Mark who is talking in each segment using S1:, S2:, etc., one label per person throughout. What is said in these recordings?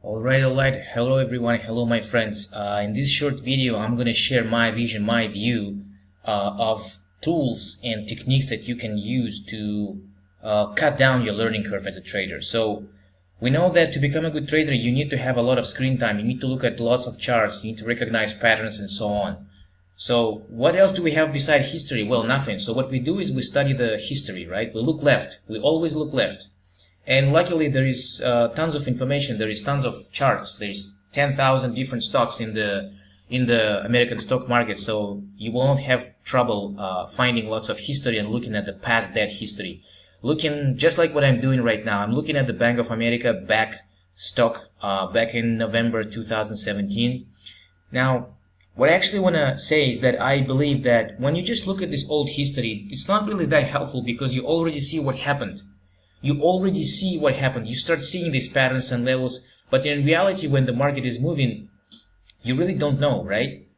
S1: Alright. Hello everyone. Hello my friends. In this short video, I'm going to share my vision, my view of tools and techniques that you can use to cut down your learning curve as a trader. So we know that to become a good trader, you need to have a lot of screen time. You need to look at lots of charts. You need to recognize patterns and so on. So what else do we have beside history? Well, nothing. So what we do is we study the history, right? We look left. We always look left. And luckily there is tons of information, there is tons of charts, there is 10,000 different stocks in the American stock market, so you won't have trouble finding lots of history and looking at the past that history. Looking just like what I'm doing right now, I'm looking at the Bank of America back stock back in November 2017. Now, what I actually want to say is that I believe that when you just look at this old history, it's not really that helpful because you already see what happened. You already see what happened. You start seeing these patterns and levels, but in reality, when the market is moving, you really don't know, right?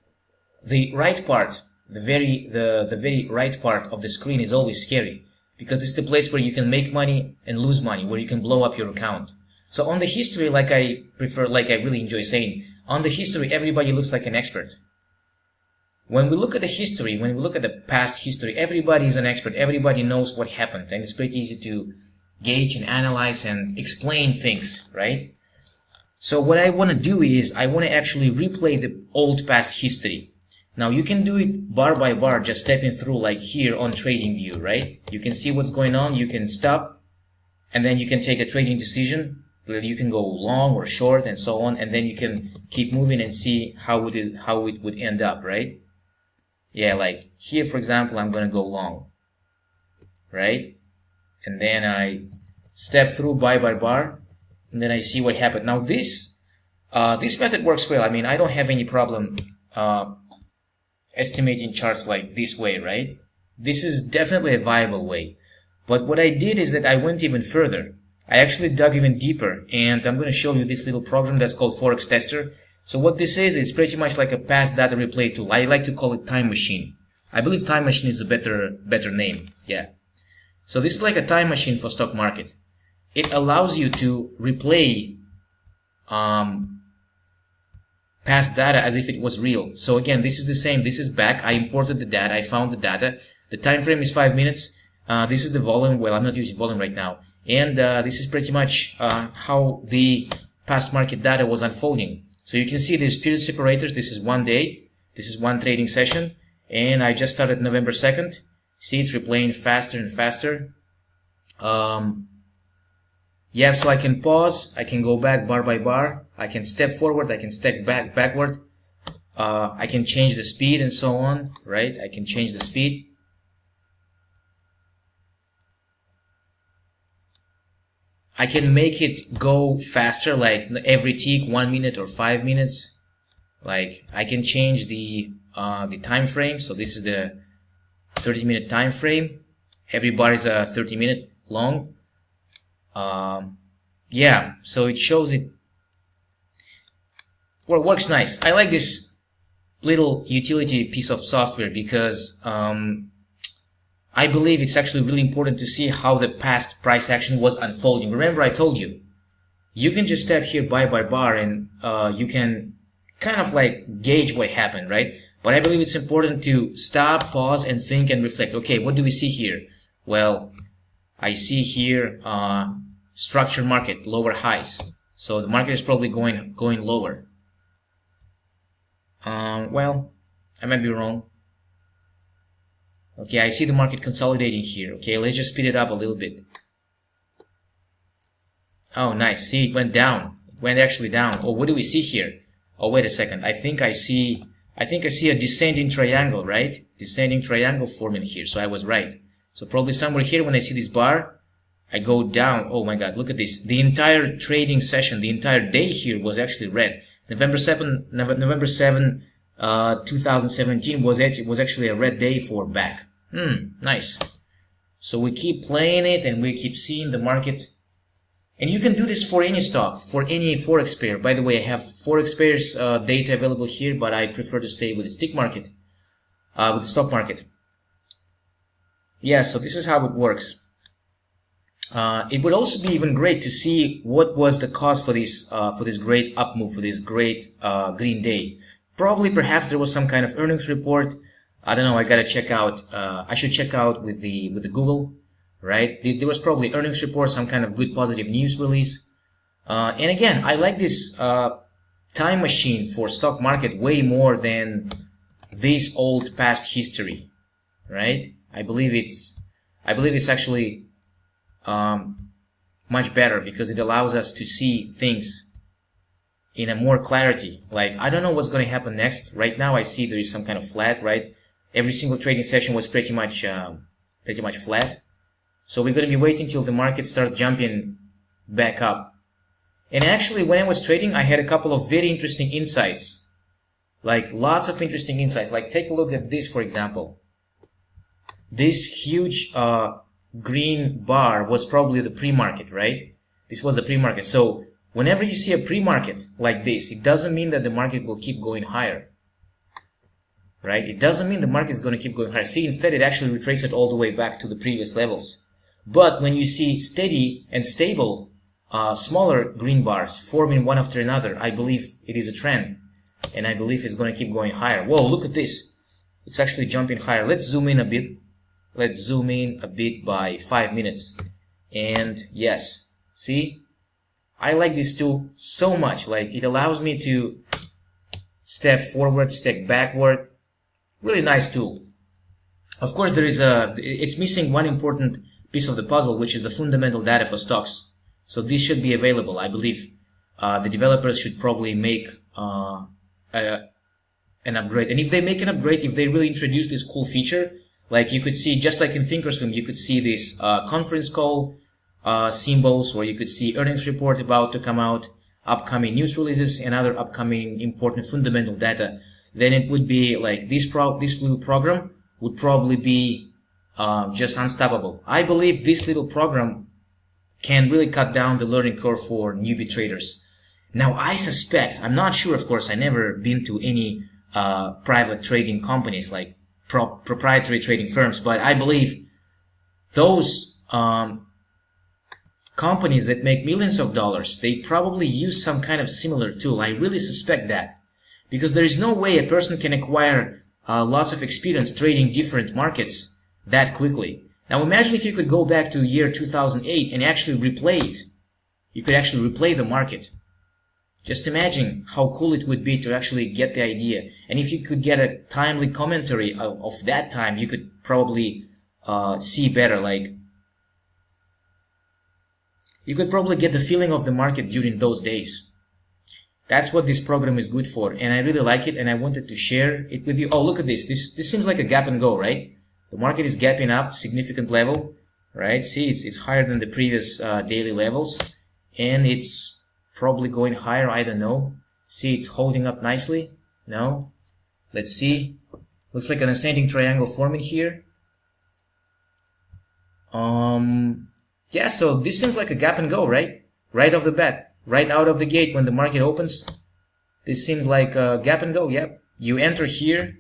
S1: The right part, the very right part of the screen is always scary because it's the place where you can make money and lose money, where you can blow up your account. So on the history, like I really enjoy saying, on the history, everybody looks like an expert. When we look at the history, when we look at the past history, everybody is an expert. Everybody knows what happened, and it's pretty easy to gauge and analyze and explain things, right? So what I want to do is I want to actually replay the old past history. Now you can do it bar by bar, just stepping through like here on TradingView, right? You can see what's going on, you can stop, and then you can take a trading decision. You can go long or short and so on, and then you can keep moving and see how it would end up, right? Yeah, like here for example, I'm going to go long, right? And then I step through bar by bar, and then I see what happened. Now this method works well. I mean, I don't have any problem estimating charts like this way, right? This is definitely a viable way. But what I did is that I went even further. I actually dug even deeper, and I'm going to show you this little program that's called Forex Tester. So what this is, it's pretty much like a past data replay tool. I like to call it Time Machine. I believe Time Machine is a better name. Yeah. So this is like a time machine for stock market. It allows you to replay past data as if it was real. So again, this is the same. This is back. I imported the data. I found the data. The time frame is 5 minutes. This is the volume. Well, I'm not using volume right now. And this is pretty much how the past market data was unfolding. So you can see there's period separators. This is 1 day. This is one trading session. And I just started November 2nd. See, it's replaying faster and faster. Yeah, so I can pause, I can go back bar by bar, I can step forward, I can step backward, I can change the speed and so on, right? I can change the speed. I can make it go faster, like every tick, 1 minute or 5 minutes. Like I can change the time frame. So this is the 30-minute time frame. Every bar is a 30-minute long. Yeah, so it shows it. Well, it works nice. I like this little utility piece of software because I believe it's actually really important to see how the past price action was unfolding. Remember, I told you, you can just step here bar by bar and you can kind of like gauge what happened, right? But I believe it's important to stop, pause, and think and reflect. Okay, what do we see here? Well, I see here structured market, lower highs. So the market is probably going lower. Well, I might be wrong. Okay, I see the market consolidating here. Okay, let's just speed it up a little bit. Oh, nice. See, it went down. It went actually down. Oh, what do we see here? Oh, wait a second. I think I see a descending triangle, right? Descending triangle forming here. So I was right. So probably somewhere here when I see this bar, I go down. Oh my God, look at this. The entire trading session, the entire day here was actually red. November 7, 2017 was actually a red day for back. Nice. So we keep playing it and we keep seeing the market. And you can do this for any stock, for any Forex pair. By the way, I have Forex pairs data available here, but I prefer to stay with the stick market, with the stock market. Yeah, so this is how it works. It would also be even great to see what was the cause for this great up move, for this great green day. Probably, perhaps there was some kind of earnings report. I don't know. I gotta check out. I should check out with the Google, right? There was probably earnings report, some kind of good positive news release. And again, I like this time machine for stock market way more than this old past history, right? I believe it's actually much better because it allows us to see things in a more clarity. Like, I don't know what's going to happen next. Right now, I see there is some kind of flat, right? Every single trading session was pretty much flat. So we're going to be waiting till the market starts jumping back up. And actually, when I was trading, I had a couple of very interesting insights. Like, lots of interesting insights. Like, take a look at this, for example. This huge green bar was probably the pre-market, right? This was the pre-market. So whenever you see a pre-market like this, it doesn't mean that the market will keep going higher, right? It doesn't mean the market is going to keep going higher. See, instead it actually retraced it all the way back to the previous levels. But when you see steady and stable smaller green bars forming one after another, I believe it is a trend, and I believe it's going to keep going higher. Whoa, look at this. It's actually jumping higher. Let's zoom in a bit. Let's zoom in a bit by 5 minutes. And yes, see, I like this tool so much. Like, it allows me to step forward, step backward. Really nice tool. Of course, it's missing one important piece of the puzzle, which is the fundamental data for stocks. So this should be available. I believe the developers should probably make an upgrade. And if they make an upgrade, if they really introduce this cool feature, like you could see, just like in Thinkorswim, you could see this conference call symbols, or you could see earnings report about to come out, upcoming news releases, and other upcoming important fundamental data. Then it would be like this little program would probably be just unstoppable. I believe this little program can really cut down the learning curve for newbie traders. Now, I suspect, I'm not sure, of course, I've never been to any private trading companies like proprietary trading firms, but I believe those companies that make millions of dollars, they probably use some kind of similar tool. I really suspect that, because there is no way a person can acquire lots of experience trading different markets that quickly. Now imagine if you could go back to year 2008 and actually replay it. You could actually replay the market. Just imagine how cool it would be to actually get the idea. And if you could get a timely commentary of that time, you could probably see better. Like, you could probably get the feeling of the market during those days. That's what this program is good for, and I really like it, and I wanted to share it with you. Oh, look at this. This seems like a gap and go, right? The market is gapping up, significant level, right? See, it's higher than the previous daily levels, and it's probably going higher. I don't know. See, it's holding up nicely. No? Let's see. Looks like an ascending triangle forming here. Yeah, so this seems like a gap and go, right? Right off the bat. Right out of the gate when the market opens. This seems like a gap and go, yep. You enter here.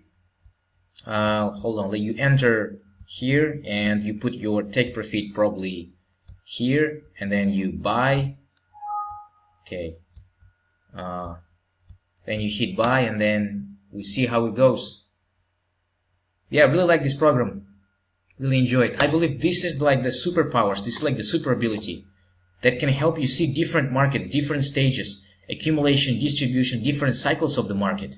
S1: Hold on, you enter here and you put your take profit probably here, and then you buy. Okay. Then you hit buy, and then we see how it goes. Yeah, I really like this program. Really enjoy it. I believe this is like the superpowers. This is like the super ability that can help you see different markets, different stages, accumulation, distribution, different cycles of the market.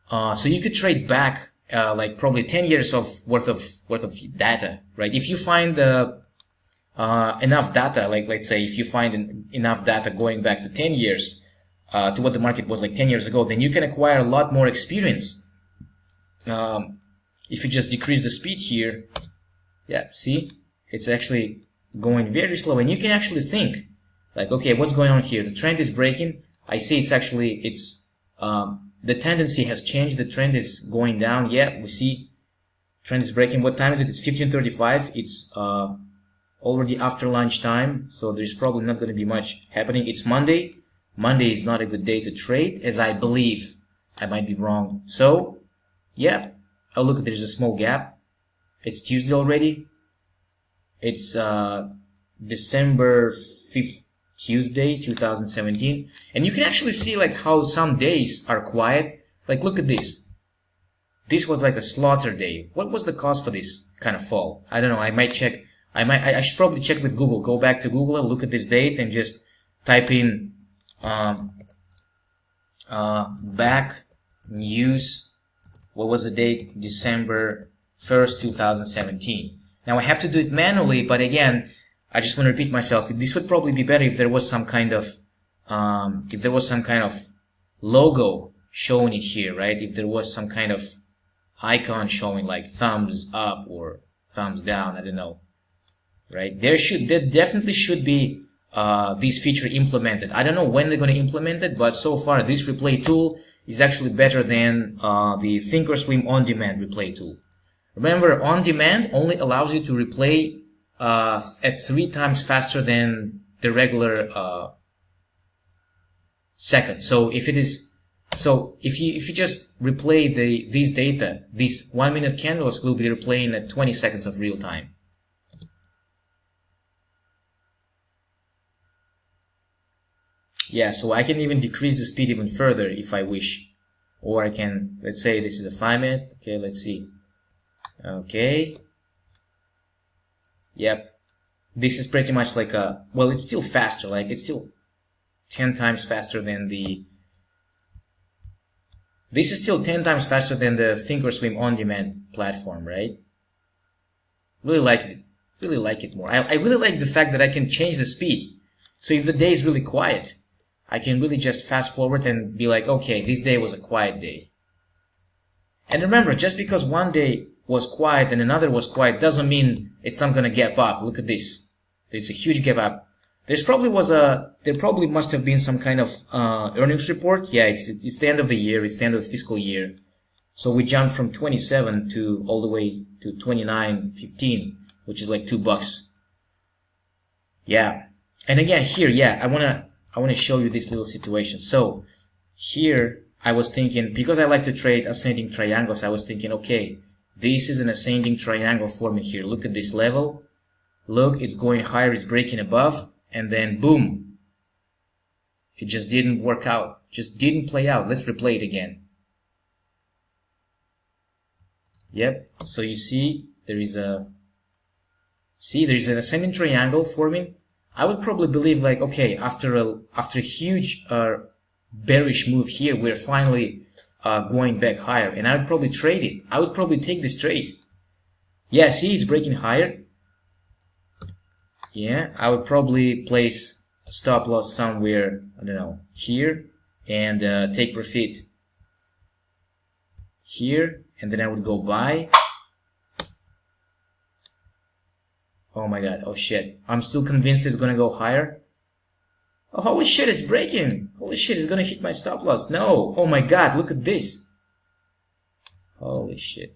S1: So you could trade back like probably 10 years of worth of data, right? If you find enough data, like let's say if you find enough data going back to 10 years to what the market was like 10 years ago, then you can acquire a lot more experience. If you just decrease the speed here, yeah, see, it's actually going very slow, and you can actually think like, okay, what's going on here? The trend is breaking. I see the tendency has changed. The trend is going down. Yeah, we see trend is breaking. What time is it? It's 15:35. It's already after lunch time, so there's probably not going to be much happening. It's Monday. Monday is not a good day to trade, as I believe. I might be wrong. So, yeah. Oh, look, there's a small gap. It's Tuesday already. It's December 5th, Tuesday, 2017. And you can actually see like how some days are quiet. Like look at this. This was like a slaughter day. What was the cause for this kind of fall? I don't know. I might check. I should probably check with Google. Go back to Google and look at this date and just type in back news. What was the date? December 1st, 2017. Now I have to do it manually, but again, I just want to repeat myself. This would probably be better if there was some kind of logo showing it here, right? If there was some kind of icon showing like thumbs up or thumbs down, I don't know, right? There definitely should be this feature implemented. I don't know when they're going to implement it, but so far this replay tool is actually better than the Thinkorswim on-demand replay tool. Remember, on-demand only allows you to replay at 3 times faster than the regular second. So if you just replay these data, these 1-minute candles will be replaying at 20 seconds of real time. Yeah, so I can even decrease the speed even further if I wish. Or I can, let's say this is a 5-minute. Okay, let's see. Okay. Yep. This is pretty much like a, well, it's still faster. Like it's still 10 times faster than the, this is still 10 times faster than the Thinkorswim on-demand platform, right? Really like it. Really like it more. I really like the fact that I can change the speed. So if the day is really quiet, I can really just fast forward and be like, okay, this day was a quiet day. And remember, just because one day was quiet and another was quiet doesn't mean it's not gonna gap up. Look at this. There's a huge gap up. There probably must have been some kind of earnings report. Yeah, it's the end of the year. It's the end of the fiscal year. So we jumped from 27 to all the way to 29.15, which is like $2. Yeah. And again, here, yeah, I wanna show you this little situation. So here I was thinking, because I like to trade ascending triangles, I was thinking, okay, this is an ascending triangle forming here. Look at this level. Look, it's going higher, it's breaking above, and then boom. It just didn't work out. Just didn't play out. Let's replay it again. Yep. So you see, there's an ascending triangle forming. I would probably believe like, okay, after a huge bearish move here, we're finally going back higher, and I would probably trade it. I would probably take this trade. Yeah, see, it's breaking higher. Yeah, I would probably place a stop loss somewhere, I don't know, here, and take profit here, and then I would go buy. Oh my god, oh shit. I'm still convinced it's gonna go higher. Oh, holy shit, it's breaking. Holy shit, it's gonna hit my stop loss. No, oh my god, look at this. Holy shit.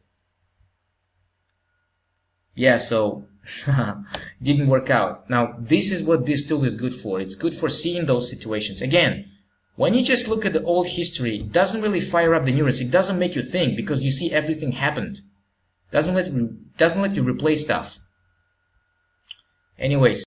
S1: Yeah, so didn't work out. Now, this is what this tool is good for. It's good for seeing those situations. Again, when you just look at the old history, it doesn't really fire up the neurons. It doesn't make you think because you see everything happened. Doesn't let you replay stuff. Anyways.